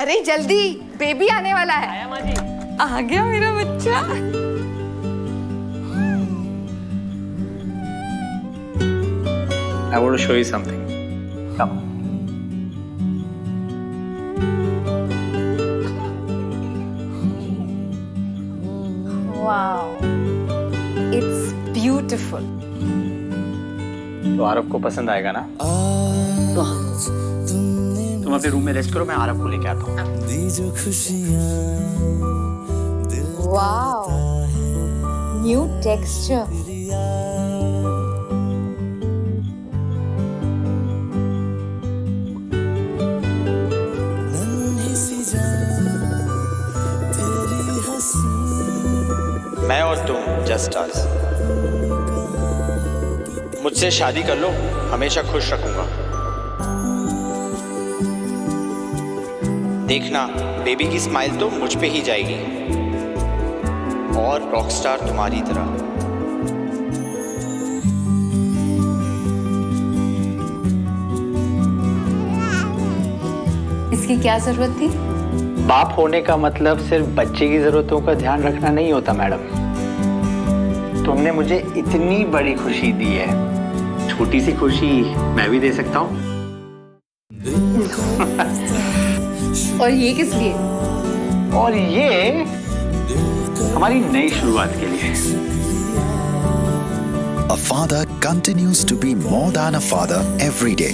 अरे जल्दी, बेबी आने वाला है। आया माँ जी। आ गया मेरा बच्चा। I want to show you something. Come. Wow, it's beautiful. तो आरव को पसंद आएगा ना? तुम अपने रूम में रेस्ट करो, मैं आरव को लेके आता हूँ। Wow, new texture. मैं और तुम जस्ट अस। मुझसे शादी कर लो, हमेशा खुश रखूंगा। देखना, बेबी की स्माइल तो मुझ पे ही जाएगी और रॉकस्टार तुम्हारी तरह। इसकी क्या जरूरत थी? बाप होने का मतलब सिर्फ बच्चे की जरूरतों का ध्यान रखना नहीं होता मैडम। तुमने मुझे इतनी बड़ी खुशी दी है, छोटी सी खुशी मैं भी दे सकता हूँ। और ये किस लिए? और ये हमारी नई शुरुआत के लिए। A father continues to be more than a father every day.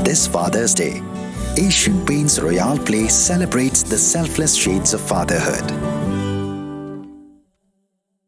This Father's Day, Asian Paints Royale Place celebrates the selfless shades of fatherhood.